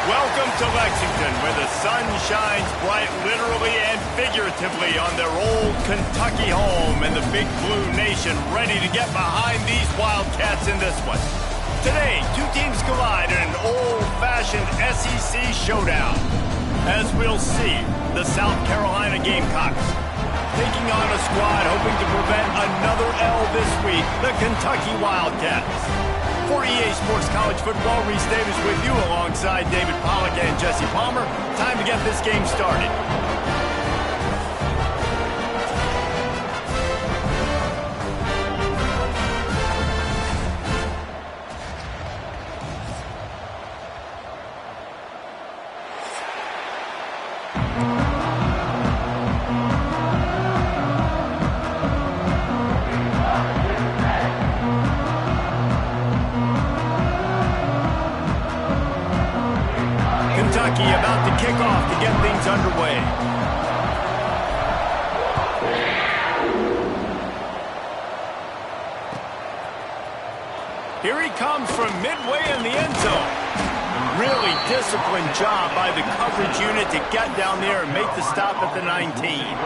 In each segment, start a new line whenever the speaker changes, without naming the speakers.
Welcome to Lexington, where the sun shines bright literally and figuratively on their old Kentucky home, and the Big Blue Nation ready to get behind these Wildcats in this one. Today, two teams collide in an old-fashioned SEC showdown. As we'll see, the South Carolina Gamecocks taking on a squad hoping to prevent another L this week, the Kentucky Wildcats. For EA Sports College Football, Reese Davis with you alongside David Pollack and Jesse Palmer. Time to get this game started. Kentucky about to kick off to get things underway. Here he comes from midway in the end zone. Really disciplined job by the coverage unit to get down there and make the stop at the 19.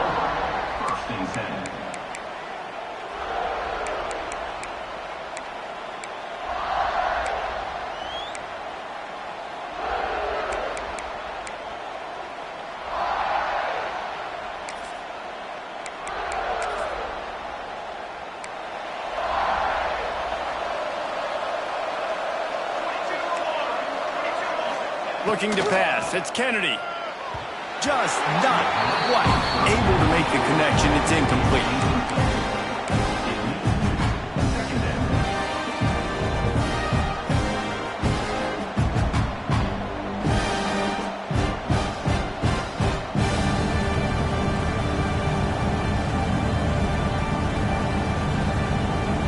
Looking to pass, it's Kennedy. Just not quite able to make the connection. It's incomplete.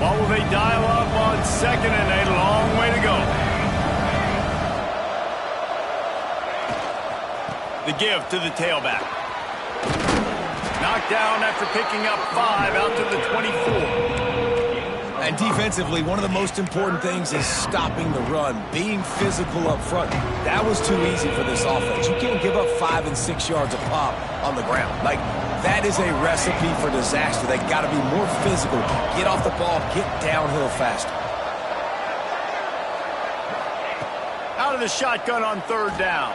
What will they dial up on second and a long way to go? The give to the tailback. Knocked down after picking up 5 out to the 24.
And defensively, one of the most important things is stopping the run, being physical up front. That was too easy for this offense. You can't give up 5 and 6 yards a pop on the ground. Like, that is a recipe for disaster. They got to be more physical, get off the ball, get downhill faster.
Out of the shotgun on third down.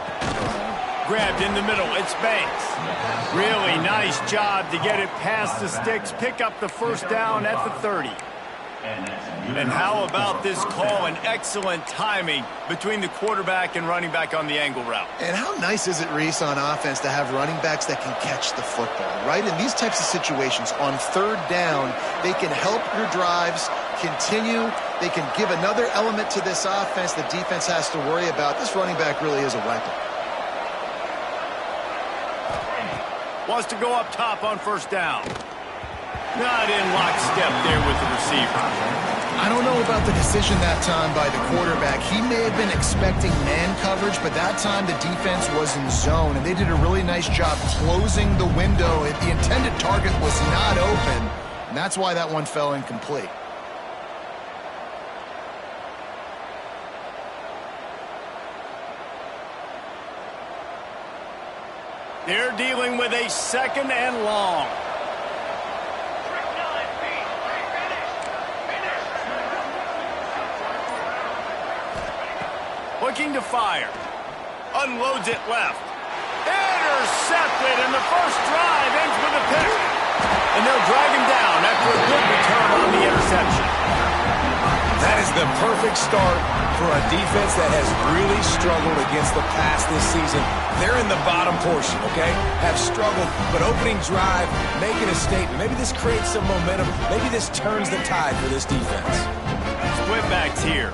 Grabbed in the middle, it's Banks. Really nice job to get it past the sticks, pick up the first down at the 30. And how about this call and excellent timing between the quarterback and running back on the angle route.
And how nice is it, Reese, on offense to have running backs that can catch the football, right? In these types of situations, on third down, they can help your drives continue. They can give another element to this offense the defense has to worry about. This running back really is a weapon.
Wants to go up top on first down. Not in lockstep there with the receiver.
I don't know about the decision that time by the quarterback. He may have been expecting man coverage, but that time the defense was in zone, and they did a really nice job closing the window. The intended target was not open, and that's why that one fell incomplete.
They're dealing with a second and long. Looking to fire. Unloads it left. Intercepted, and the first drive ends with a pick. And they'll drag him down after a good return on the interception.
That is the perfect start for a defense that has really struggled against the pass this season. They're in the bottom portion, okay? Have struggled, but opening drive, making a statement. Maybe this creates some momentum. Maybe this turns the tide for this defense.
Split backs here.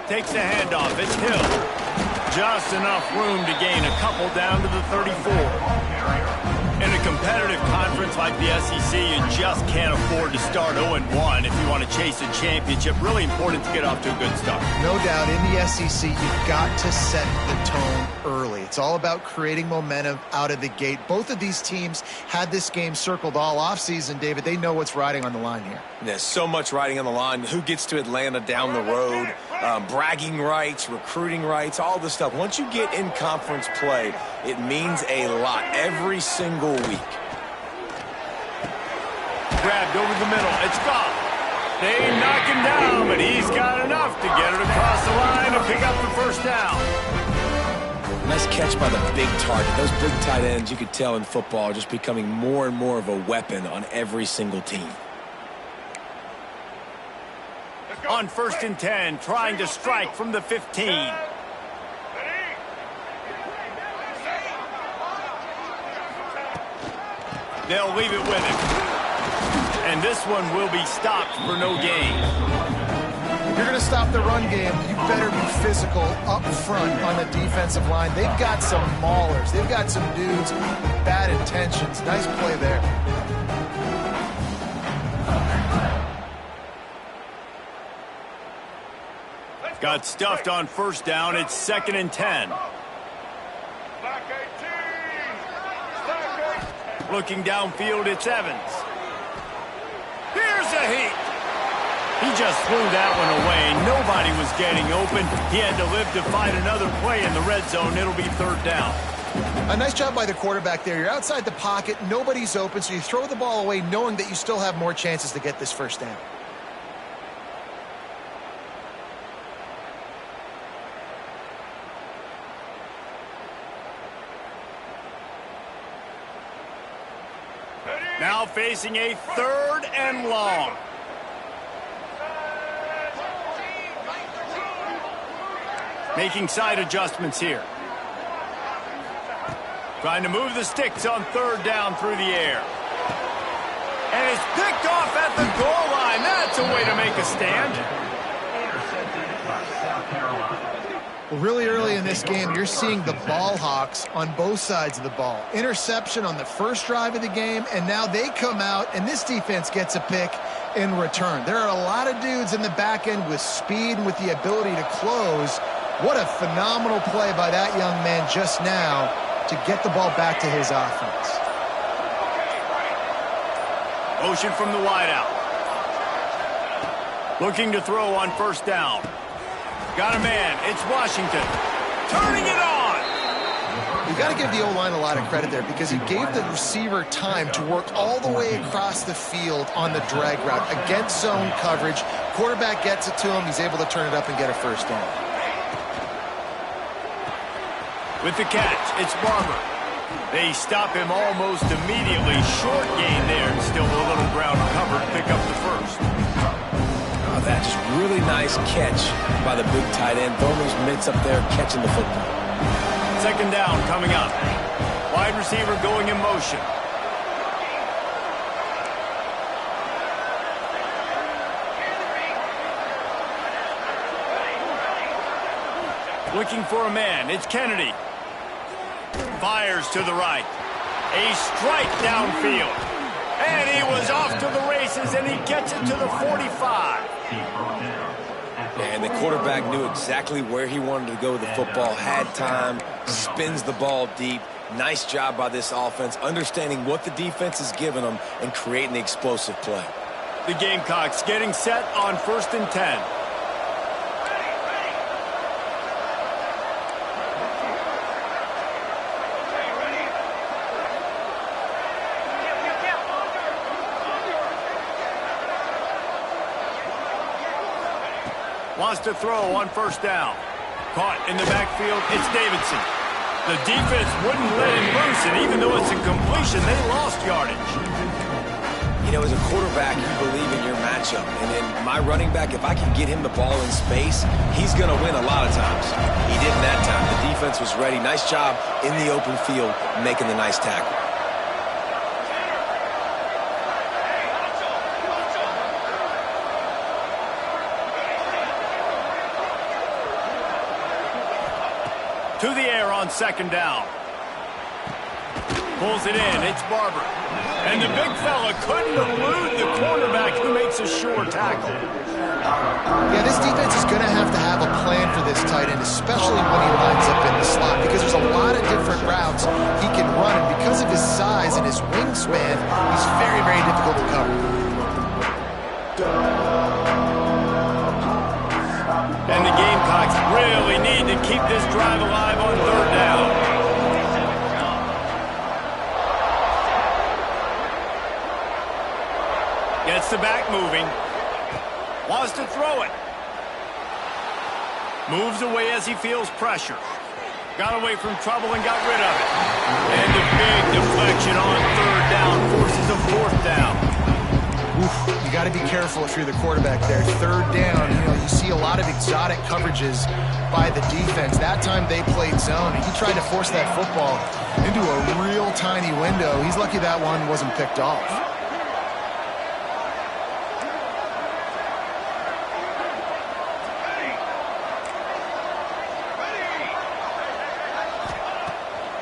Takes the handoff. It's Hill. Just enough room to gain a couple down to the 34. In a competitive conference like the SEC, you just can't afford to start 0-1 if you want to chase a championship. Really important to get off to a good start.
No doubt, in the SEC, you've got to set the tone early. It's all about creating momentum out of the gate. Both of these teams had this game circled all offseason, David. They know what's riding on the line here.
There's so much riding on the line. Who gets to Atlanta down the road? Bragging rights, recruiting rights, all this stuff. Once you get in conference play, it means a lot every single week.
Grabbed over the middle. It's gone. They knock him down, but he's got enough to get it across the line to pick up the first down.
Nice catch by the big target. Those big tight ends, you could tell in football, are just becoming more and more of a weapon on every single team.
On 1st and 10, trying to strike from the 15. They'll leave it with him. And this one will be stopped for no gain.
If you're going to stop the run game, you better be physical up front on the defensive line. They've got some maulers. They've got some dudes with bad intentions. Nice play there.
Got stuffed on 1st down. It's 2nd and 10. Looking downfield, it's Evans. Here's a heat. He just threw that one away. Nobody was getting open. He had to live to find another play in the red zone. It'll be 3rd down.
A nice job by the quarterback there. You're outside the pocket. Nobody's open, so you throw the ball away knowing that you still have more chances to get this 1st down.
Now facing a 3rd and long. Making side adjustments here. Trying to move the sticks on 3rd down through the air. And it's picked off at the goal line. That's a way to make a stand.
Well, really early in this game, you're seeing the ball hawks on both sides of the ball. Interception on the first drive of the game, and now they come out, and this defense gets a pick in return. There are a lot of dudes in the back end with speed and with the ability to close. What a phenomenal play by that young man just now to get the ball back to his offense.
Motion from the wideout. Looking to throw on 1st down. Got a man. It's Washington. Turning it on.
You got to give the O-line a lot of credit there because he gave the receiver time to work all the way across the field on the drag route against zone coverage. Quarterback gets it to him. He's able to turn it up and get a 1st down.
With the catch, it's Barber. They stop him almost immediately. Short gain there. Still a little ground covered. Pick up the 1st.
That just really nice catch by the big tight end. Throwing those mitts up there, catching the football.
2nd down coming up. Wide receiver going in motion. Looking for a man. It's Kennedy. Fires to the right. A strike downfield. And he was off to the races, and he gets it to the 45.
And the quarterback knew exactly where he wanted to go with the football, had time, spins the ball deep. Nice job by this offense, understanding what the defense is giving them and creating the explosive play.
The Gamecocks getting set on 1st and 10. Wants to throw on 1st down. Caught in the backfield, it's Davidson. The defense wouldn't let him loose, and even though it's a completion, they lost yardage.
You know, as a quarterback, you believe in your matchup. And then my running back, if I can get him the ball in space, he's going to win a lot of times. He didn't that time. The defense was ready. Nice job in the open field, making the nice tackle. To the air on 2nd down.
Pulls it in. It's Barber. And the big fella couldn't elude the cornerback who makes a sure tackle.
Yeah, this defense is going to have a plan for this tight end, especially when he lines up in the slot, because there's a lot of different routes he can run, and because of his size and his wingspan, he's very, very difficult to cover.
And the Gamecocks really need to keep this drive alive on third down. Gets the back moving. Wants to throw it. Moves away as he feels pressure. Got away from trouble and got rid of it. And a big deflection on third down forces a fourth down.
Oof, you got to be careful if you're the quarterback there. Third down, you see a lot of exotic coverages by the defense. That time they played zone, and he tried to force that football into a real tiny window. He's lucky that one wasn't picked off.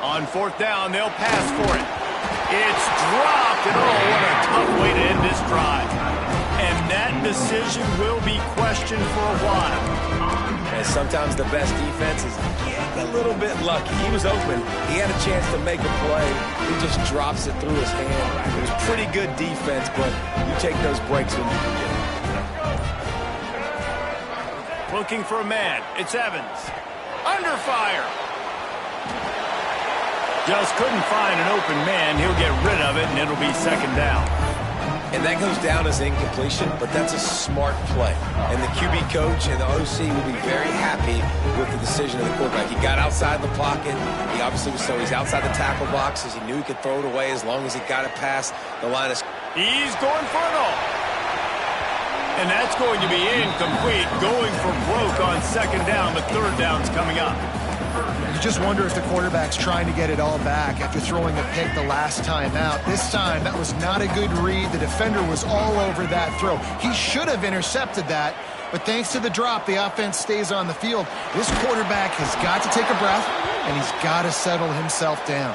On fourth down, they'll pass for it. It's dropped, and oh, what a tough way to end this drive. And that decision will be questioned for a while.
And sometimes the best defense is getting a little bit lucky. He was open. He had a chance to make a play. He just drops it through his hand. It was pretty good defense, but you take those breaks when you can get it.
Looking for a man. It's Evans. Under fire. Just couldn't find an open man. He'll get rid of it, and it'll be second down.
And that goes down as incompletion, but that's a smart play. And the QB coach and the OC will be very happy with the decision of the quarterback. He got outside the pocket. He obviously was so he's outside the tackle boxes. He knew he could throw it away as long as he got it past the line of.
He's going for it all. And that's going to be incomplete. Going for broke on second down, but third down's coming up.
You just wonder if the quarterback's trying to get it all back after throwing a pick the last time out. This time, that was not a good read. The defender was all over that throw. He should have intercepted that, but thanks to the drop, the offense stays on the field. This quarterback has got to take a breath, and he's got to settle himself down.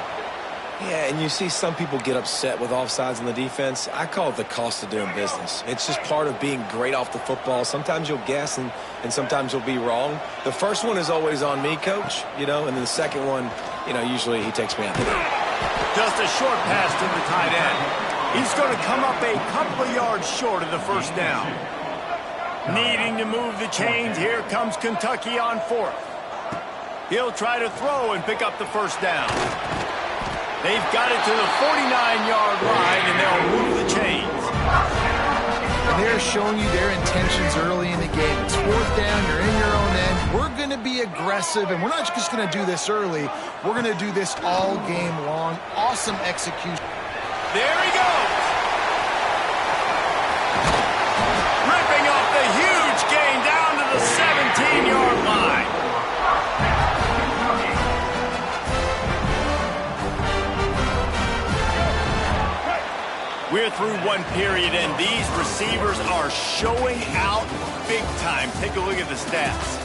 Yeah, and you see some people get upset with offsides in the defense. I call it the cost of doing business. It's just part of being great off the football. Sometimes you'll guess and sometimes you'll be wrong. The first one is always on me, coach, and then the second one, usually he takes me out the game.
Just a short pass to the tight end. He's going to come up a couple of yards short of the first down. Needing to move the chains, here comes Kentucky on fourth. He'll try to throw and pick up the first down. They've got it to the 49-yard line, and they'll move the chains.
And they're showing you their intentions early in the game. It's fourth down, you're in your own end. We're going to be aggressive, and we're not just going to do this early. We're going to do this all game long. Awesome execution.
There he goes. Ripping off the huge gain down to the 17-yard line. We're through one period, and these receivers are showing out big time. Take a look at the stats.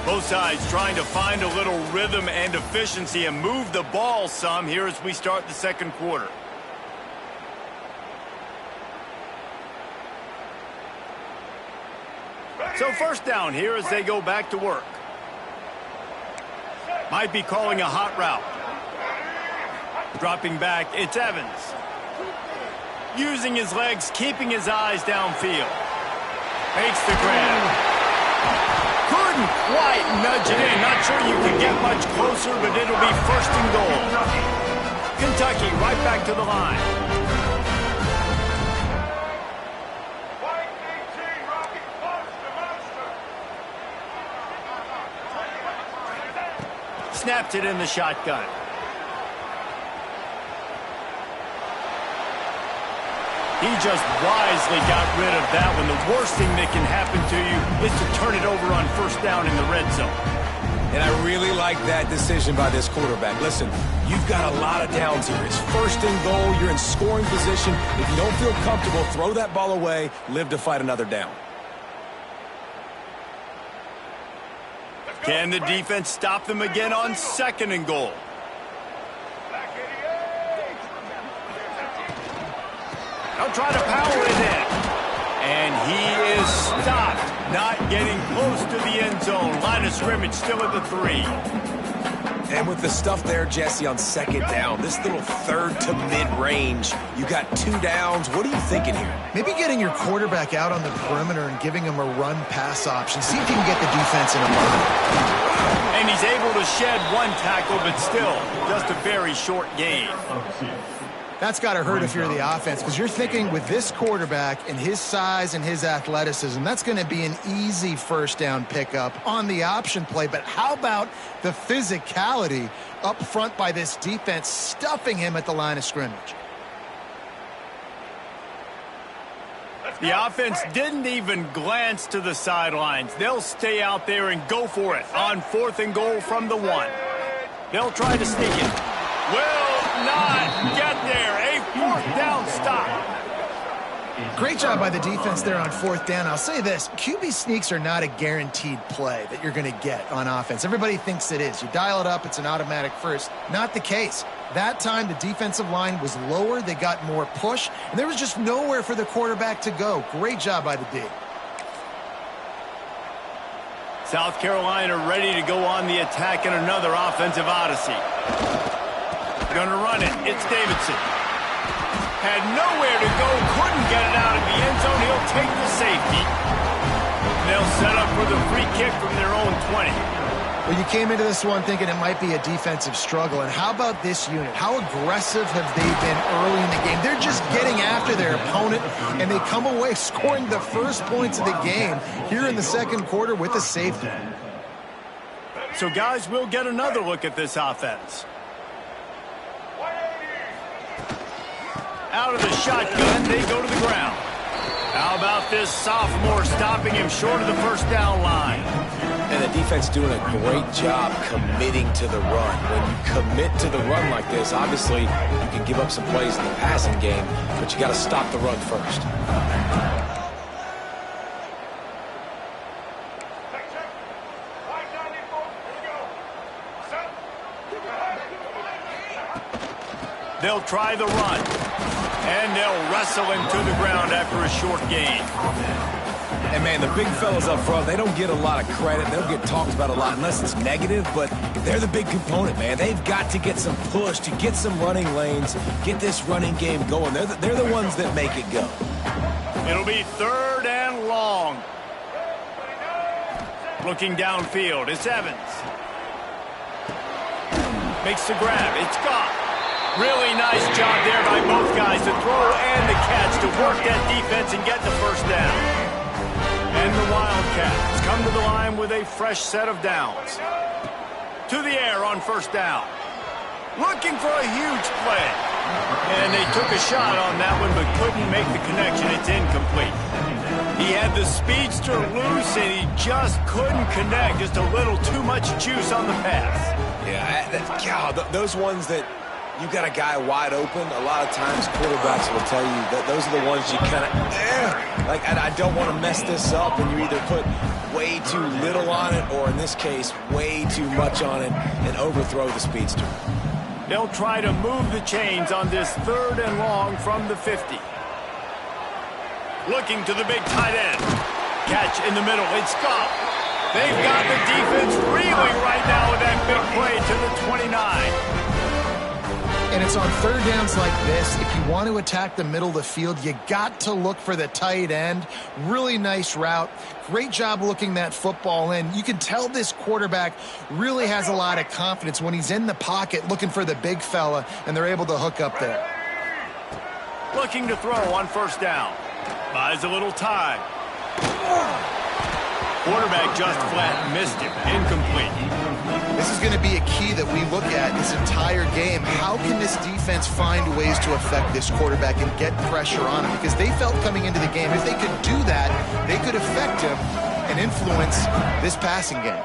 Both sides trying to find a little rhythm and efficiency and move the ball some here as we start the second quarter. So first down here as they go back to work. Might be calling a hot route. Dropping back, it's Evans. Using his legs, keeping his eyes downfield. Makes the grab. Couldn't quite nudge it in. Not sure you can get much closer, but it'll be first and goal. Kentucky right back to the line. Snapped it in the shotgun. He just wisely got rid of that one. The worst thing that can happen to you is to turn it over on first down in the red zone.
And I really like that decision by this quarterback. Listen, you've got a lot of downs here. It's first and goal. You're in scoring position. If you don't feel comfortable, throw that ball away. Live to fight another down.
Can the defense stop them again on second and goal? They'll try to power it in. And he is stopped, not getting close to the end zone. Line of scrimmage still at the 3.
And with the stuff there, Jesse, on second down, this little third to mid-range, you got 2 downs. What are you thinking here?
Maybe getting your quarterback out on the perimeter and giving him a run-pass option. See if you can get the defense in a bind.
And he's able to shed 1 tackle, but still just a very short gain.
That's got to hurt if you're the offense, because you're thinking with this quarterback and his size and his athleticism, that's going to be an easy first down pickup on the option play. But how about the physicality up front by this defense, stuffing him at the line of scrimmage?
The offense didn't even glance to the sidelines. They'll stay out there and go for it on 4th and goal from the 1. They'll try to sneak it. Will not get there. A 4th down stop.
Great job by the defense there on 4th down. I'll say this, QB sneaks are not a guaranteed play that you're going to get on offense. Everybody thinks it is. You dial it up, it's an automatic first. Not the case. That time, the defensive line was lower. They got more push, and there was just nowhere for the quarterback to go. Great job by the D.
South Carolina ready to go on the attack in another offensive odyssey. Gonna run it. It's Davidson. Had nowhere to go. Couldn't get it out of the end zone. He'll take the safety. They'll set up for the free kick from their own 20.
Well, you came into this one thinking it might be a defensive struggle. And how about this unit? How aggressive have they been early in the game? They're just getting after their opponent, and they come away scoring the first points of the game here in the second quarter with a safety.
So, guys, we'll get another look at this offense. Out of the shotgun, they go to the ground. How about this sophomore stopping him short of the first down line?
And the defense doing a great job committing to the run. When you commit to the run like this, obviously you can give up some plays in the passing game, but you got to stop the run first.
They'll try the run, and they'll wrestle him to the ground after a short gain.
And, man, the big fellas up front, they don't get a lot of credit. They'll get talked about a lot unless it's negative, but they're the big component, man. They've got to get some push, to get some running lanes, get this running game going. They're the ones that make it go.
It'll be 3rd and long. Looking downfield, it's Evans. Makes the grab, it's gone. Really nice job there by both guys to throw and the catch to work that defense and get the first down. And the Wildcats come to the line with a fresh set of downs. To the air on first down. Looking for a huge play. And they took a shot on that one but couldn't make the connection. It's incomplete. He had the speedster loose and he just couldn't connect. Just a little too much juice on the pass.
Yeah, those ones that you got a guy wide open, a lot of times quarterbacks will tell you that those are the ones you kind of, like, I don't want to mess this up, and you either put way too little on it or, in this case, way too much on it and overthrow the speedster.
They'll try to move the chains on this 3rd and long from the 50. Looking to the big tight end. Catch in the middle. It's Scott. They've got the defense reeling right now with that big play to the 29.
And it's on 3rd downs like this. If you want to attack the middle of the field, you got to look for the tight end. Really nice route. Great job looking that football in. You can tell this quarterback really has a lot of confidence when he's in the pocket looking for the big fella, and they're able to hook up there.
Looking to throw on first down. Buys a little time. Quarterback just flat missed it. Incomplete.
This is going to be a key that we look at this entire game. How can this defense find ways to affect this quarterback and get pressure on him? Because they felt coming into the game, if they could do that, they could affect him and influence this passing game.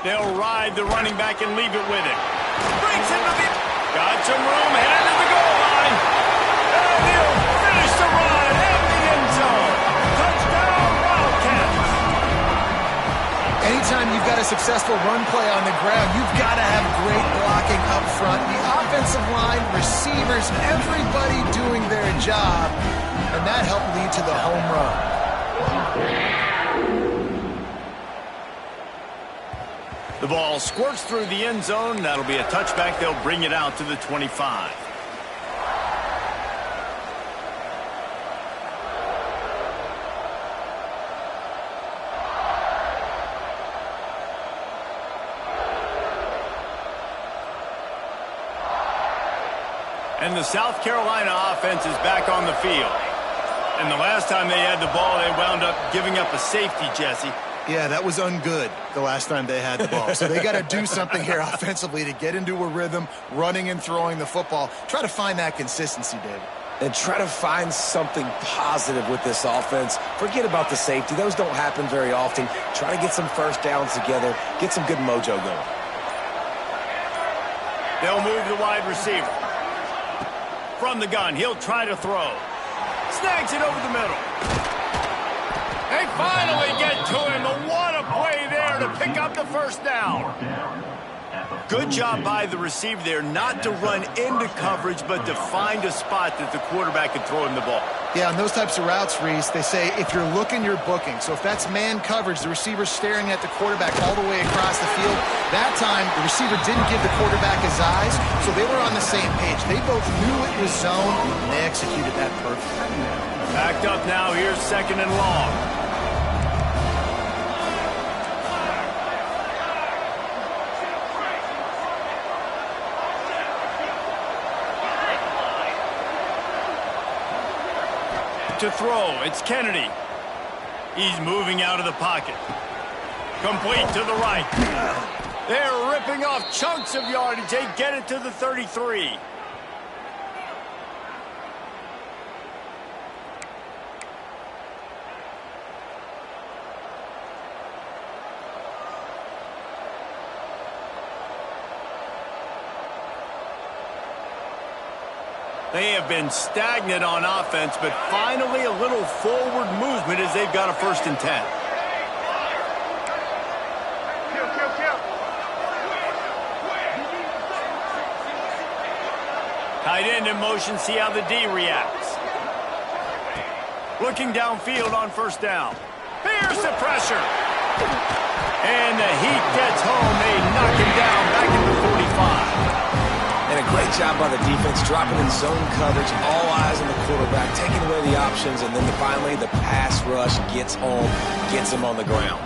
They'll ride the running back and leave it with him. Brings him to the... Got some room, headed to the goal line. And he'll finish the run in the end zone. Touchdown, Wildcats.
Anytime you've got a successful run play on the ground, you've got to have great blocking up front. The offensive line, receivers, everybody doing their job, and that helped lead to the home run.
The ball squirts through the end zone. That'll be a touchback. They'll bring it out to the 25. And the South Carolina offense is back on the field. And the last time they had the ball, they wound up giving up a safety, Jesse.
Yeah, that was ungood the last time they had the ball. So they got to do something here offensively to get into a rhythm, running and throwing the football. Try to find that consistency, David.
And try to find something positive with this offense. Forget about the safety. Those don't happen very often. Try to get some first downs together, get some good mojo going.
They'll move the wide receiver. From the gun, he'll try to throw. Snags it over the middle. They finally get to him. What a play there to pick up the first down. Good job by the receiver there not to run into coverage, but to find a spot that the quarterback can throw him the ball.
Yeah, on those types of routes, Reese, they say if you're looking, you're booking. So if that's man coverage, the receiver's staring at the quarterback all the way across the field. That time, the receiver didn't give the quarterback his eyes, so they were on the same page. They both knew it was zone, and they executed that perfectly.
Backed up now. Here's second and long. To throw, it's Kennedy. He's moving out of the pocket. Complete to the right. They're ripping off chunks of yardage. They get it to the 33. They have been stagnant on offense, but finally a little forward movement as they've got a 1st and 10. Tight end in motion, see how the D reacts. Looking downfield on 1st down. Here's the pressure. And the heat gets home. They knock him down back in the 45.
And a great job by the defense, dropping in zone coverage, all eyes on the quarterback, taking away the options, and then finally the pass rush gets home, gets him on the ground.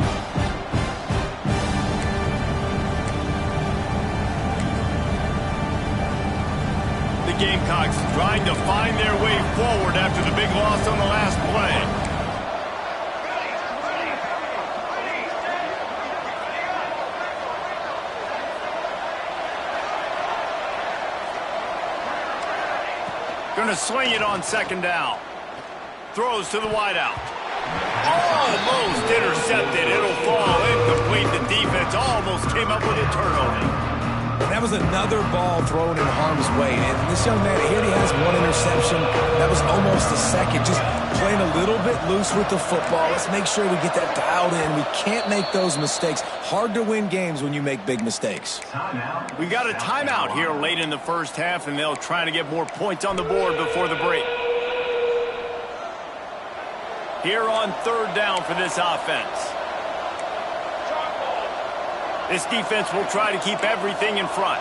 The Gamecocks trying to find their way forward after the big loss on the last play. Going to swing it on 2nd down. Throws to the wideout. Almost intercepted. It'll fall incomplete. The defense almost came up with a turnover.
That was another ball thrown in harm's way. And this young man, here he has 1 interception. That was almost a second. Just playing a little bit loose with the football. Let's make sure we get that dialed in. We can't make those mistakes. Hard to win games when you make big mistakes.
We got a timeout here late in the 1st half, and they'll try to get more points on the board before the break. Here on 3rd down for this offense. This defense will try to keep everything in front.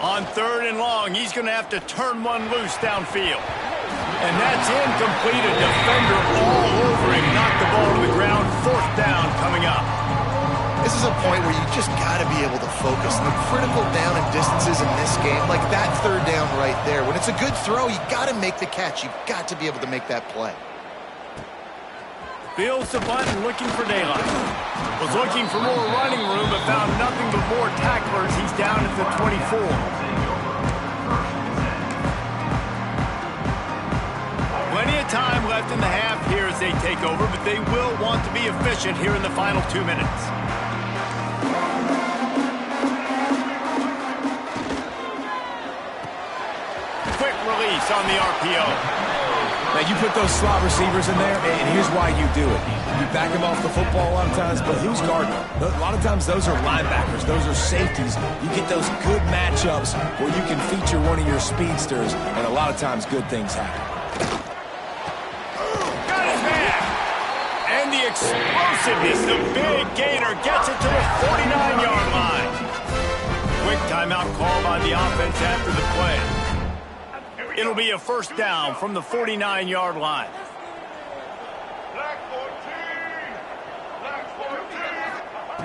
On 3rd and long, he's going to have to turn one loose downfield. And that's incomplete. A defender all over him. Knocked the ball to the ground. 4th down coming up.
This is a point where you just got to be able to focus. And the critical down and distances in this game, like that 3rd down right there, when it's a good throw, you got to make the catch. You've got to be able to make that play.
Feels the button, looking for daylight. Was looking for more running room, but found nothing but more tacklers. He's down at the 24. Plenty of time left in the half here as they take over, but they will want to be efficient here in the final 2 minutes. Quick release. release on the RPO.
Now, you put those slot receivers in there, and here's why you do it. You back them off the football a lot of times, but who's guarding them? A lot of times those are linebackers. Those are safeties. You get those good matchups where you can feature one of your speedsters, and a lot of times good things happen.
Got his man! And the explosiveness, the big gainer gets it to the 49-yard line. Quick timeout call by the offense after the play. It'll be a first down from the 49-yard line.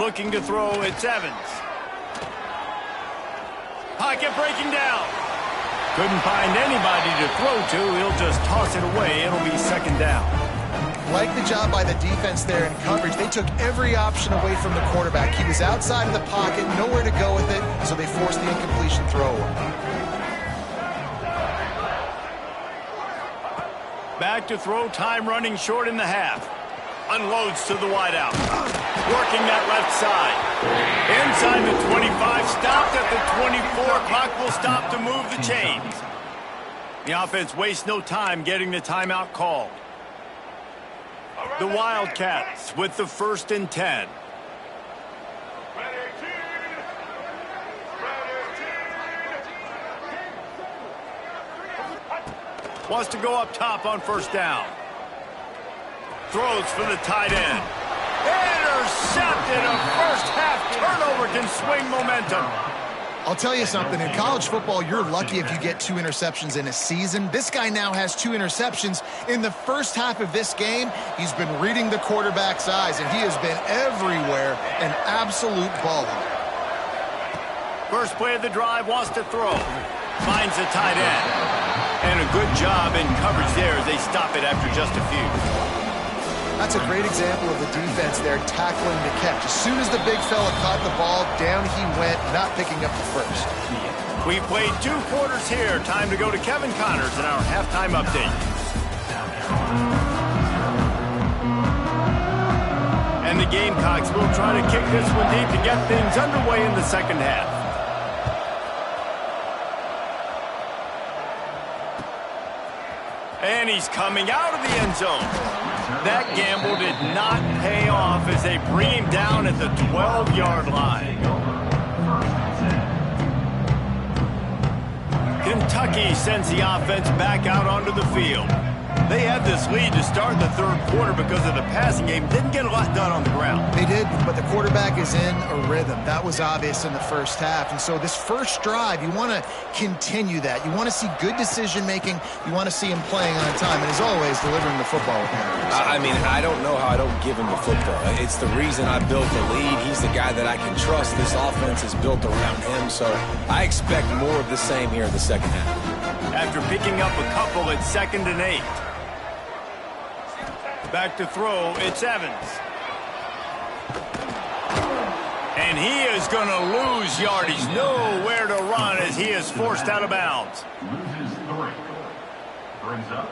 Looking to throw, it's Evans. Pocket breaking down. Couldn't find anybody to throw to. He'll just toss it away. It'll be second down.
Like the job by the defense there in coverage. They took every option away from the quarterback. He was outside of the pocket, nowhere to go with it, so they forced the incompletion throw.
Back to throw, time running short in the half. Unloads to the wideout. Working that left side. Inside the 25, stopped at the 24. Clock will stop to move the chains. The offense wastes no time getting the timeout called. The Wildcats with the 1st and 10. Wants to go up top on first down. Throws for the tight end. Intercepted. A first half turnover can swing momentum.
I'll tell you something. In college football, you're lucky if you get 2 interceptions in a season. This guy now has 2 interceptions. In the first half of this game, he's been reading the quarterback's eyes, and he has been everywhere, an absolute baller.
First play of the drive, wants to throw. Finds the tight end. And a good job in coverage there as they stop it after just a few.
That's a great example of the defense there tackling the catch. As soon as the big fella caught the ball, down he went, not picking up the first.
We played 2 quarters here. Time to go to Kevin Connors in our halftime update. And the Gamecocks will try to kick this one deep to get things underway in the second half. And he's coming out of the end zone. That gamble did not pay off as they bring him down at the 12-yard line. Kentucky sends the offense back out onto the field. They had this lead to start the 3rd quarter because of the passing game. Didn't get a lot done on the ground.
They did, but the quarterback is in a rhythm. That was obvious in the first half. And so this first drive, you want to continue that. You want to see good decision-making. You want to see him playing on time. And as always, delivering the football with him.
I mean, I don't know how I don't give him the football. It's the reason I built the lead. He's the guy that I can trust. This offense is built around him. So I expect more of the same here in the second half.
After picking up a couple at 2nd and 8. Back to throw, it's Evans. And he is going to lose yardage. Nowhere to run as he is forced out of bounds.
Loses 3. Brings up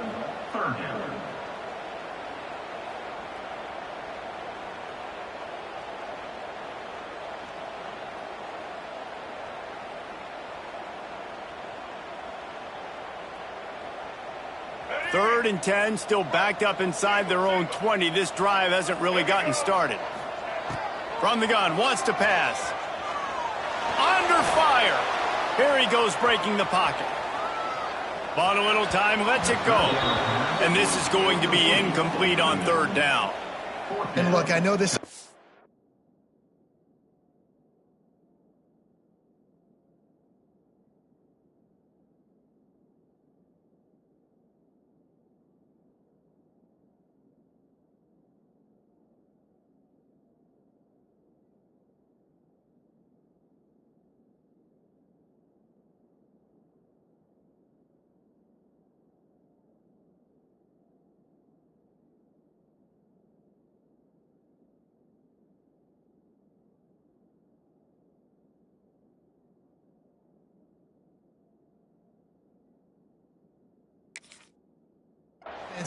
3rd down.
Third and 10, still backed up inside their own 20. This drive hasn't really gotten started. From the gun, wants to pass. Under fire. Here he goes breaking the pocket. Bought a little time, lets it go. And this is going to be incomplete on 3rd down.
And look, I know this...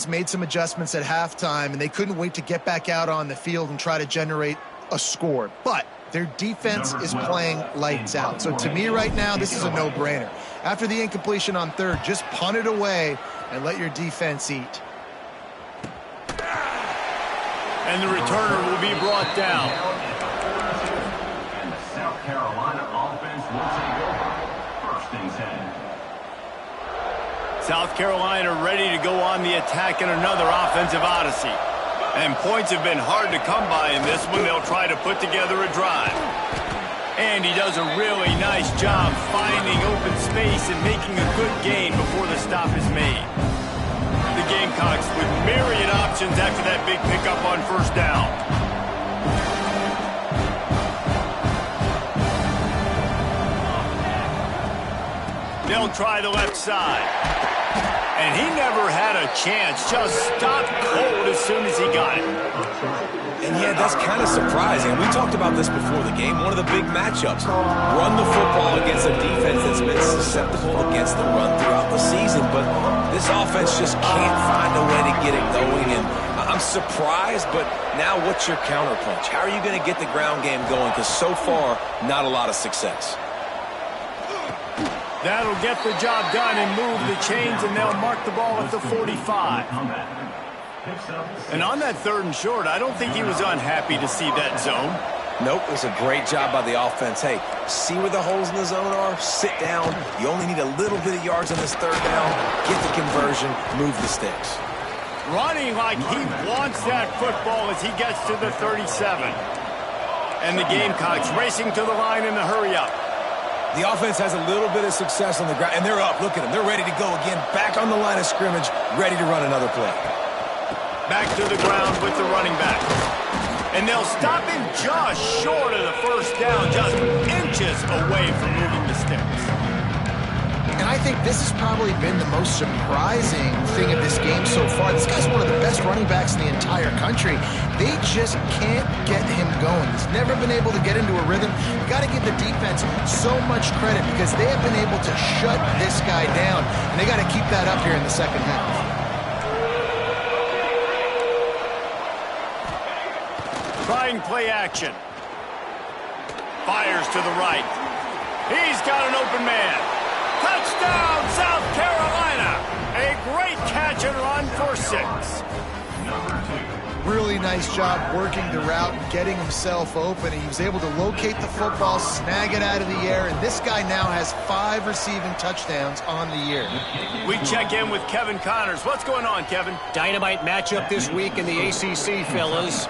made some adjustments at halftime, and they couldn't wait to get back out on the field and try to generate a score. But Their defense is playing lights out. So to me right now, this is a no-brainer. After the incompletion on third, just punt it away and let your defense eat.
And the returner will be brought down.
And the South Carolina offense will take over. First and 10.
South Carolina ready to go on the attack in another offensive odyssey. And points have been hard to come by in this one. They'll try to put together a drive. And he does a really nice job finding open space and making a good gain before the stop is made. The Gamecocks with myriad options after that big pickup on first down. They'll try the left side. And he never had a chance. Just stopped cold as soon as he got it.
And yeah, that's kind of surprising. We talked about this before the game. One of the big matchups. Run the football against a defense that's been susceptible against the run throughout the season. But this offense just can't find a way to get it going. And I'm surprised, but now what's your counterpunch? How are you going to get the ground game going? Because so far, not a lot of success.
That'll get the job done and move the chains, and they'll mark the ball at the 45. And on that third and short, I don't think he was unhappy to see that zone.
Nope, it was a great job by the offense. Hey, see where the holes in the zone are? Sit down. You only need a little bit of yards on this third down. Get the conversion, move the sticks.
Running like he wants that football as he gets to the 37. And the Gamecocks racing to the line in the hurry-up.
The offense has a little bit of success on the ground, and they're up. Look at them. They're ready to go again. Back on the line of scrimmage, ready to run another play.
Back to the ground with the running back. And they'll stop him just short of the first down, just inches away from moving the sticks.
And I think this has probably been the most surprising thing of this game so far. This guy's one of the best running backs in the entire country. They just can't get him going. He's never been able to get into a rhythm. You got to give the defense so much credit because they have been able to shut this guy down. And they got to keep that up here in the second half.
Trying play action. Fires to the right. He's got an open man. Touchdown, South Carolina! A great catch and run for 6.
Really nice job working the route and getting himself open. He was able to locate the football, snag it out of the air, and this guy now has 5 receiving touchdowns on the year.
We check in with Kevin Connors. What's going on, Kevin?
Dynamite matchup this week in the ACC, fellas.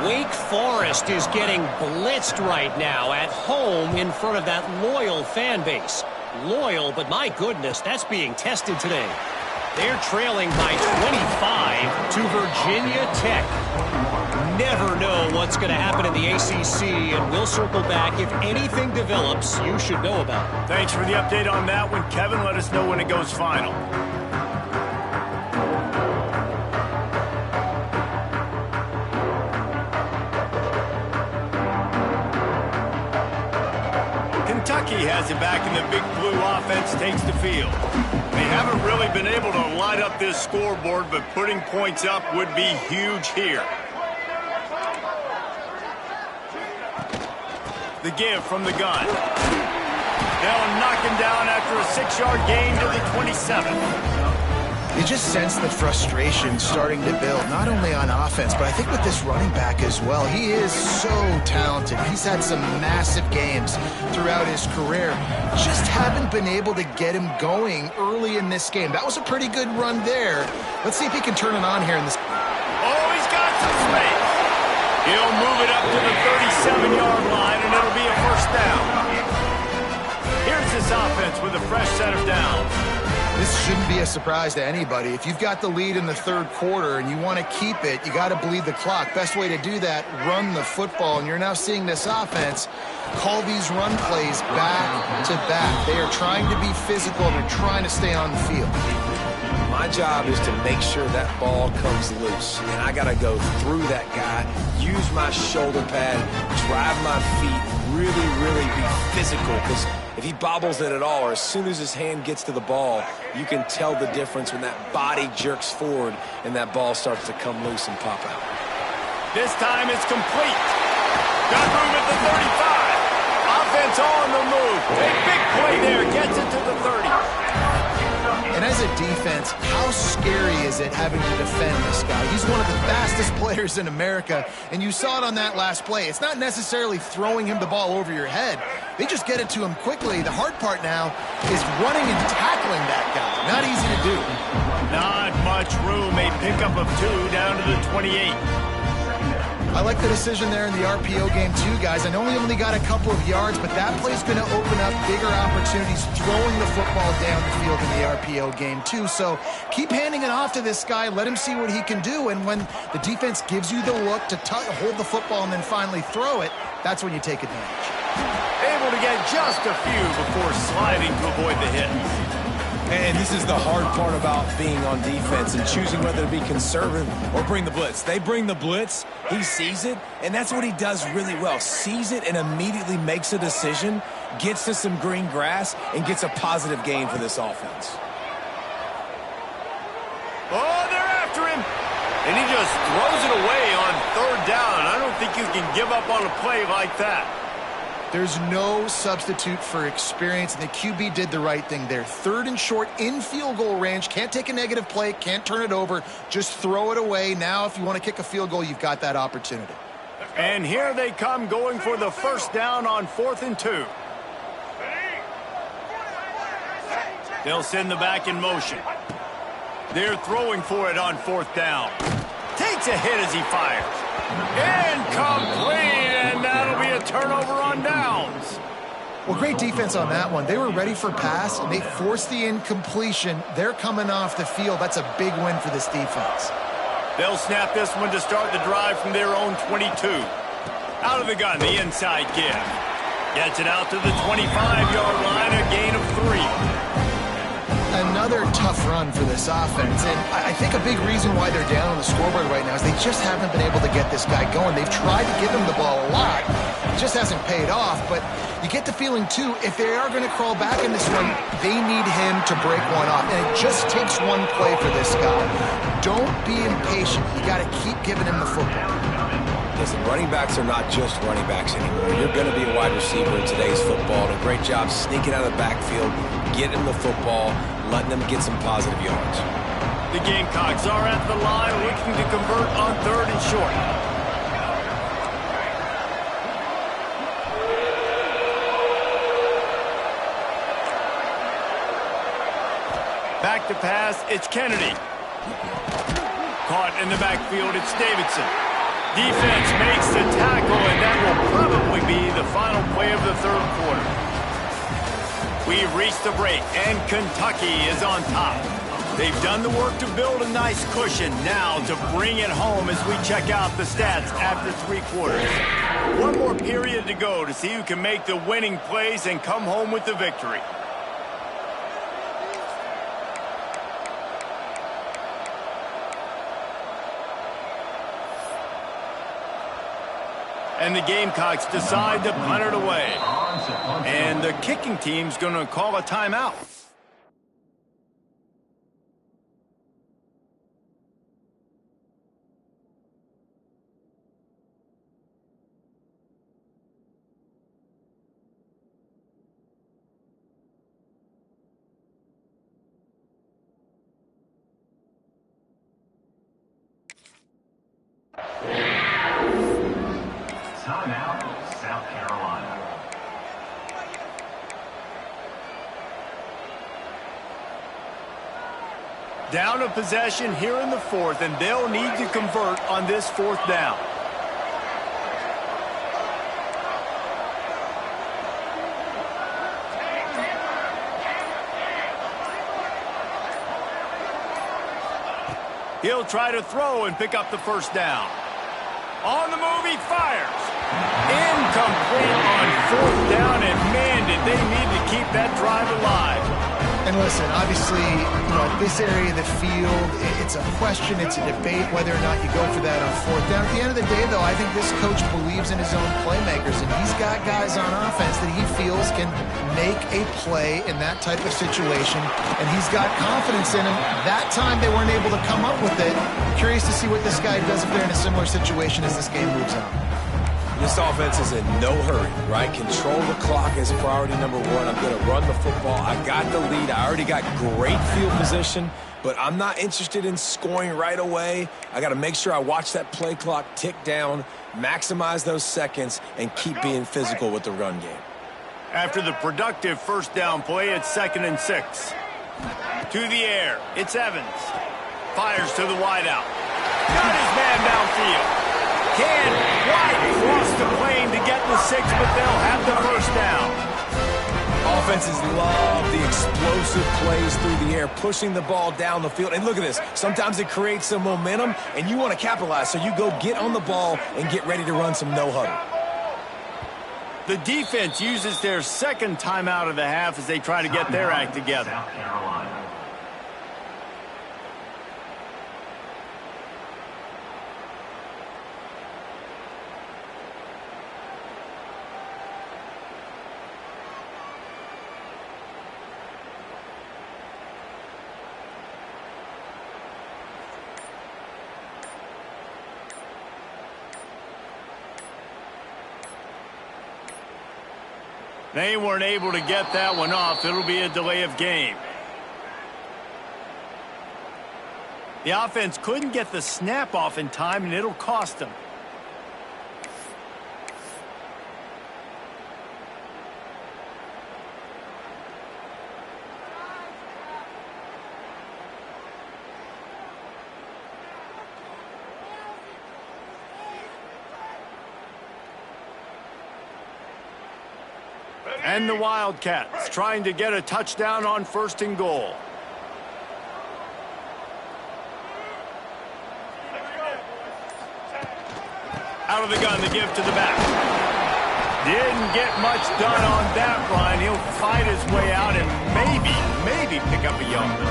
Wake Forest is getting blitzed right now at home in front of that loyal fan base. Loyal, but my goodness, that's being tested today. They're trailing by 25 to Virginia Tech. Never know what's going to happen in the ACC, and we'll circle back if anything develops you should know about.
Thanks for the update on that one, Kevin. Let us know when it goes final. Kentucky has it back, and the Big Blue offense takes the field. They haven't really been able to light up this scoreboard, but putting points up would be huge here. The give from the gun. They'll knock him down after a 6-yard gain to the 27.
You just sense the frustration starting to build, not only on offense, but I think with this running back as well. He is so talented. He's had some massive games throughout his career. Just haven't been able to get him going early in this game. That was a pretty good run there. Let's see if he can turn it on here in this.
Oh, he's got some space. He'll move it up to the 37-yard line, and it'll be a first down. Here's this offense with a fresh set of downs.
This shouldn't be a surprise to anybody. If you've got the lead in the third quarter and you want to keep it, you got to bleed the clock. Best way to do that, run the football. And you're now seeing this offense call these run plays back to back. They are trying to be physical, and they're trying to stay on the field.
My job is to make sure that ball comes loose. And I got to go through that guy, use my shoulder pad, drive my feet, really be physical. Because if he bobbles it at all, or as soon as his hand gets to the ball, you can tell the difference when that body jerks forward and that ball starts to come loose and pop out.
This time it's complete. Got room at the 35. Offense on the move. A big play there. Gets it to the 30.
And as a defense, how scary is it having to defend this guy? He's one of the fastest players in America, and you saw it on that last play. It's not necessarily throwing him the ball over your head. They just get it to him quickly. The hard part now is running and tackling that guy. Not easy to do.
Not much room. A pickup of 2 down to the 28.
I like the decision there in the RPO game too, guys. I know he only got a couple of yards, but that play's going to open up bigger opportunities throwing the football down the field in the RPO game too. So keep handing it off to this guy. Let him see what he can do. And when the defense gives you the look to hold the football and then finally throw it, that's when you take advantage.
Able to get just a few before sliding to avoid the hit.
And this is the hard part about being on defense and choosing whether to be conservative or bring the blitz. They bring the blitz, he sees it, and that's what he does really well. Sees it and immediately makes a decision, gets to some green grass, and gets a positive gain for this offense.
Oh, they're after him. And he just throws it away on 3rd down. I don't think you can give up on a play like that.
There's no substitute for experience, and the QB did the right thing there. 3rd and short in field goal range. Can't take a negative play, can't turn it over. Just throw it away. Now, if you want to kick a field goal, you've got that opportunity.
And here they come going for the 1st down on 4th and 2. They'll send the back in motion. They're throwing for it on 4th down. Takes a hit as he fires. Incomplete, and that'll be a turnover on downs.
Well, great defense on that one. They were ready for pass, and they forced the incompletion. They're coming off the field. That's a big win for this defense.
They'll snap this one to start the drive from their own 22. Out of the gun, the inside give. Gets it out to the 25-yard line, a gain of 3.
Another tough run for this offense, and I think a big reason why they're down on the scoreboard right now is they just haven't been able to get this guy going. They've tried to give him the ball a lot. It just hasn't paid off, but you get the feeling, too, if they are going to crawl back in this one, they need him to break one off, and it just takes one play for this guy. Don't be impatient. You got to keep giving him the football.
Listen, running backs are not just running backs anymore. You're going to be a wide receiver in today's football. And a great job sneaking out of the backfield, getting the football, letting them get some positive yards.
The Gamecocks are at the line looking to convert on 3rd and short. Back to pass, it's Kennedy. Caught in the backfield, it's Davidson. Defense makes the tackle, and that will probably be the final play of the 3rd quarter. We've reached the break, and Kentucky is on top. They've done the work to build a nice cushion. Now to bring it home as we check out the stats after 3 quarters. One more period to go to see who can make the winning plays and come home with the victory. And the Gamecocks decide to punt it away. And the kicking team's going to call a timeout.
Timeout, South Carolina.
Down a possession here in the 4th, and they'll need to convert on this 4th down. He'll try to throw and pick up the 1st down. On the move, he fires. Incomplete on 4th down, and man, did they need to keep that drive alive.
And listen, obviously, at this area of the field, it's a question, it's a debate whether or not you go for that on 4th down. At the end of the day, though, I think this coach believes in his own playmakers, and he's got guys on offense that he feels can make a play in that type of situation, and he's got confidence in him. That time, they weren't able to come up with it. Curious to see what this guy does if they're in a similar situation as this game moves on.
This offense is in no hurry, right? Control the clock is priority number one. I'm going to run the football. I got the lead. I already got great field position, but I'm not interested in scoring right away. I got to make sure I watch that play clock tick down, maximize those seconds, and keep being physical with the run game.
After the productive first down play, it's 2nd and 6. To the air, it's Evans. Fires to the wideout. Got his man downfield. Can't quite cross the plane to get the 6, but they'll have the first down.
Offenses love the explosive plays through the air, pushing the ball down the field. And look at this. Sometimes it creates some momentum, and you want to capitalize. So you go get on the ball and get ready to run some no-huddle.
The defense uses their second timeout of the half as they try to get their act together.
South Carolina.
They weren't able to get that one off. It'll be a delay of game. The offense couldn't get the snap off in time, and it'll cost them. And the Wildcats trying to get a touchdown on 1st and goal. Out of the gun to give to the back. Didn't get much done on that run. He'll fight his way out and maybe pick up a yard.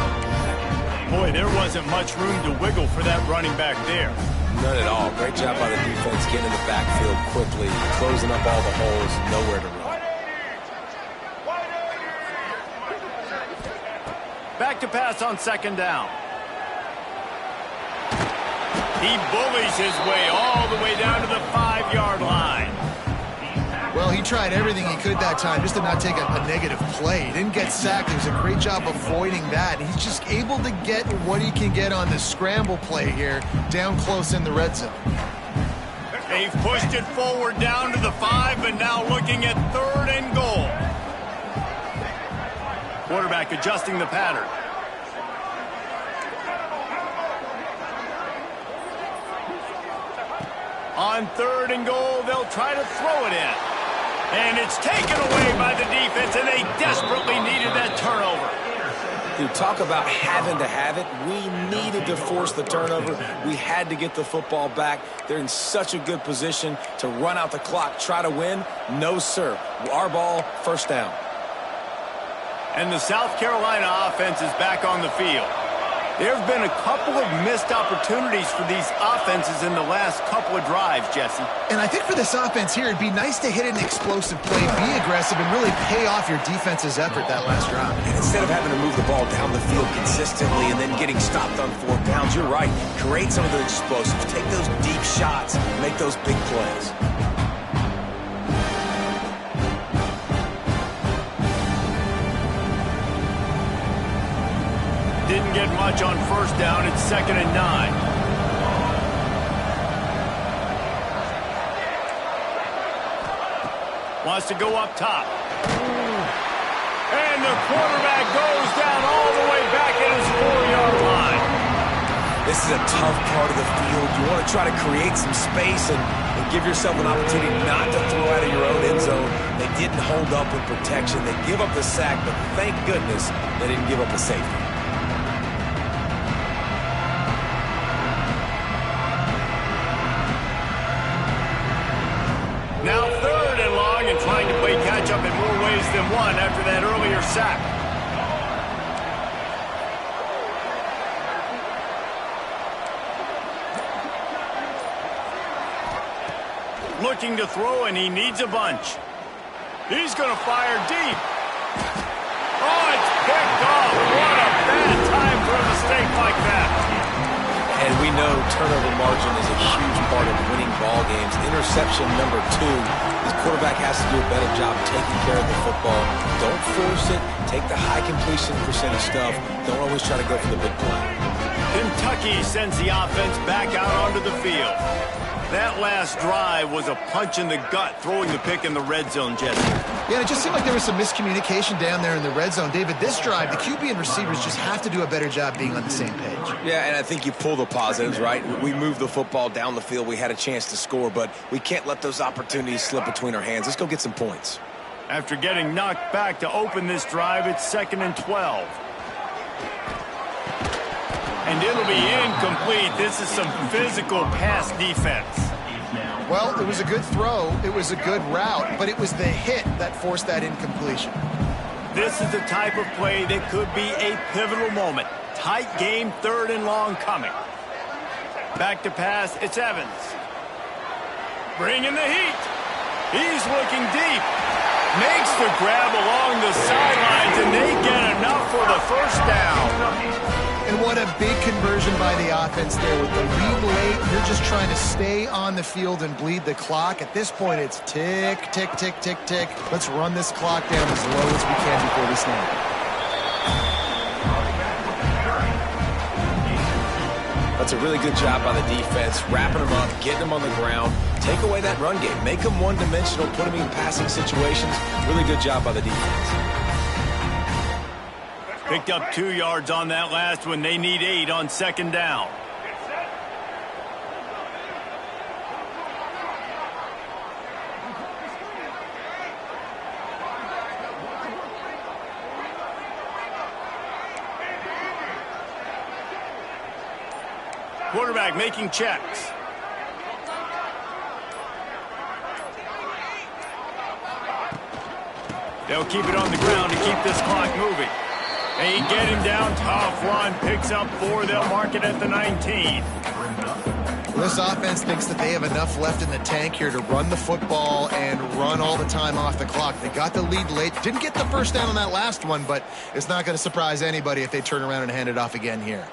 Boy, there wasn't much room to wiggle for that running back there.
None at all. Great job by the defense getting in the backfield quickly, closing up all the holes, nowhere to run.
Back to pass on 2nd down. He bullies his way all the way down to the 5-yard line.
Well, he tried everything he could that time just to not take a negative play. He didn't get sacked. It was a great job avoiding that. He's just able to get what he can get on the scramble play here down close in the red zone.
They've pushed it forward down to the 5, and now looking at 3rd and goal. Quarterback adjusting the pattern. On 3rd and goal, they'll try to throw it in. And it's taken away by the defense, and they desperately needed that turnover.
Dude, talk about having to have it. We needed to force the turnover. We had to get the football back. They're in such a good position to run out the clock, try to win. No, sir. Our ball, 1st down.
And the South Carolina offense is back on the field. There have been a couple of missed opportunities for these offenses in the last couple of drives, Jesse.
And I think for this offense here, it'd be nice to hit an explosive play, be aggressive, and really pay off your defense's effort that last drive.
And instead of having to move the ball down the field consistently and then getting stopped on 4th downs, you're right. Create some of those explosives. Take those deep shots. Make those big plays.
Didn't get much on 1st down. It's 2nd and 9. Wants to go up top. And the quarterback goes down all the way back at his 4-yard line.
This is a tough part of the field. You want to try to create some space and give yourself an opportunity not to throw out of your own end zone. They didn't hold up with protection. They give up the sack, but thank goodness they didn't give up a safety.
Now 3rd and long and trying to play catch-up in more ways than one after that earlier sack. Looking to throw, and he needs a bunch. He's going to fire deep. Oh, it's picked off. What a bad time for a mistake like that.
And we know turnover margin is a huge part of winning ball games. Interception number 2. This quarterback has to do a better job taking care of the football. Don't force it. Take the high completion percentage stuff. Don't always try to go for the big play.
Kentucky sends the offense back out onto the field. That last drive was a punch in the gut, throwing the pick in the red zone, Jesse.
Yeah, it just seemed like there was some miscommunication down there in the red zone. David, this drive, the QB and receivers just have to do a better job being on the same page.
Yeah, and I think you pull the positives, right? We moved the football down the field. We had a chance to score, but we can't let those opportunities slip between our hands. Let's go get some points.
After getting knocked back to open this drive, it's 2nd and 12. And it'll be incomplete. This is some physical pass defense.
Well, it was a good throw. It was a good route, but it was the hit that forced that incompletion.
This is the type of play that could be a pivotal moment. Tight game, 3rd and long coming. Back to pass, it's Evans. Bringing the heat. He's looking deep. Makes the grab along the sidelines, and they get enough for the first down.
And what a big conversion by the offense there. With the lead late, you're just trying to stay on the field and bleed the clock. At this point, it's tick, tick, tick, tick, tick. Let's run this clock down as low as we can before we snap.
That's a really good job by the defense, wrapping them up, getting them on the ground. Take away that run game. Make them one-dimensional, put them in passing situations. Really good job by the defense.
Picked up 2 yards on that last one. They need 8 on 2nd down. Quarterback making checks. They'll keep it on the ground to keep this clock moving. They get him down, tough run, picks up 4, they'll mark it at the 19.
This offense thinks that they have enough left in the tank here to run the football and run all the time off the clock. They got the lead late, didn't get the first down on that last one, but it's not going to surprise anybody if they turn around and hand it off again here.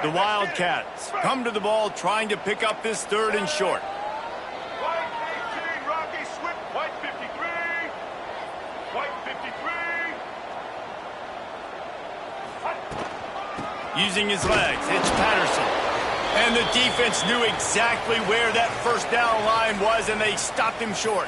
The Wildcats come to the ball trying to pick up this 3rd and short. Using his legs, it's Patterson. And the defense knew exactly where that first down line was, and they stopped him short.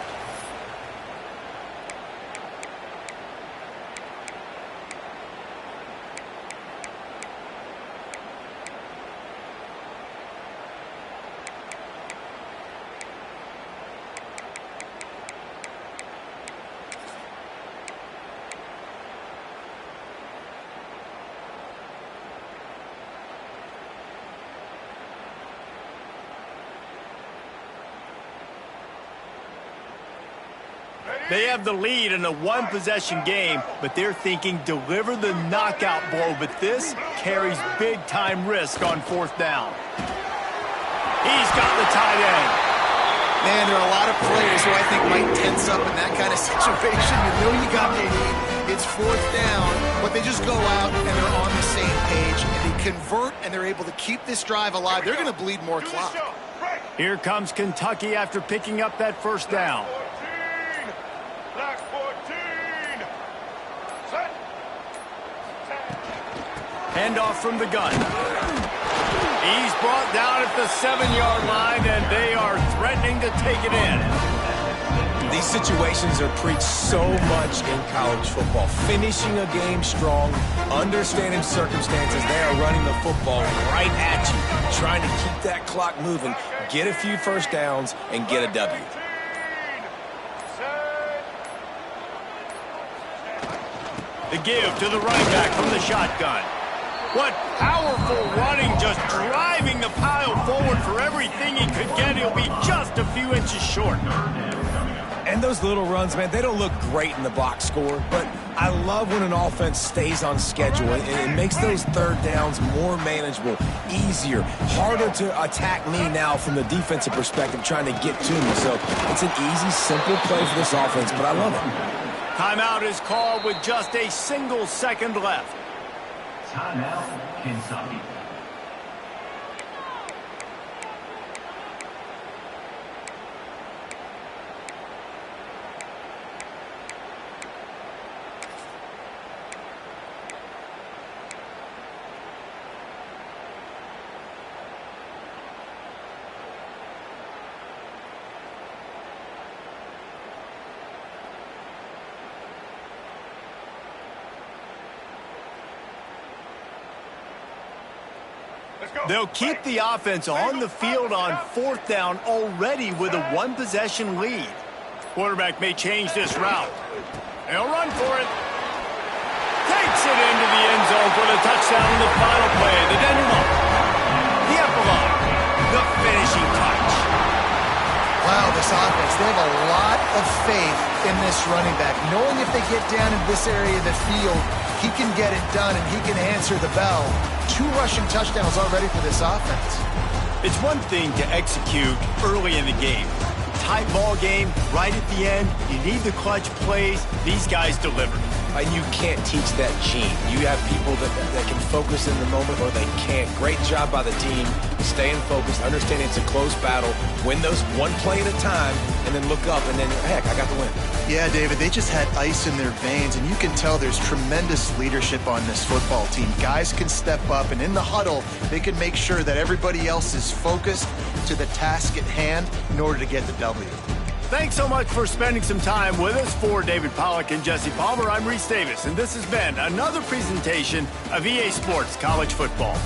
They have the lead in a one-possession game, but they're thinking deliver the knockout blow, but this carries big-time risk on 4th down. He's got the tight end.
Man, there are a lot of players who I think might tense up in that kind of situation. You know you got the lead. It's 4th down, but they just go out and they're on the same page, and they convert, and they're able to keep this drive alive. They're going to bleed more clock.
Here comes Kentucky after picking up that first down. Handoff from the gun. He's brought down at the 7-yard line, and they are threatening to take it in.
These situations are preached so much in college football. Finishing a game strong, understanding circumstances. They are running the football right at you, trying to keep that clock moving, get a few first downs, and get a W.
The give to the running back from the shotgun. What powerful running, just driving the pile forward for everything he could get. He'll be just a few inches short.
And those little runs, man, they don't look great in the box score, but I love when an offense stays on schedule and it makes those 3rd downs more manageable, easier, harder to attack me now from the defensive perspective trying to get to me. So it's an easy, simple play for this offense, but I love it.
Timeout is called with just a single second left.
Timeout, Kentucky.
They'll keep the offense on the field on 4th down already with a one-possession lead. Quarterback may change this route. They'll run for it. Takes it into the end zone for the touchdown in the final play. The denouement. The epilogue. The finishing touch.
Wow, this offense, they have a lot of faith in this running back. Knowing if they get down in this area of the field, he can get it done and he can answer the bell. 2 rushing touchdowns already for this offense.
It's one thing to execute early in the game. Tight ball game, right at the end. You need the clutch plays. These guys deliver.
And you can't teach that gene. You have people that can focus in the moment or they can't. Great job by the team, staying focused, understanding it's a close battle, win those one play at a time, and then look up and then, heck, I got the win.
Yeah, David, they just had ice in their veins, and you can tell there's tremendous leadership on this football team. Guys can step up, and in the huddle, they can make sure that everybody else is focused to the task at hand in order to get the W.
Thanks so much for spending some time with us. For David Pollack and Jesse Palmer, I'm Reese Davis, and this has been another presentation of EA Sports College Football.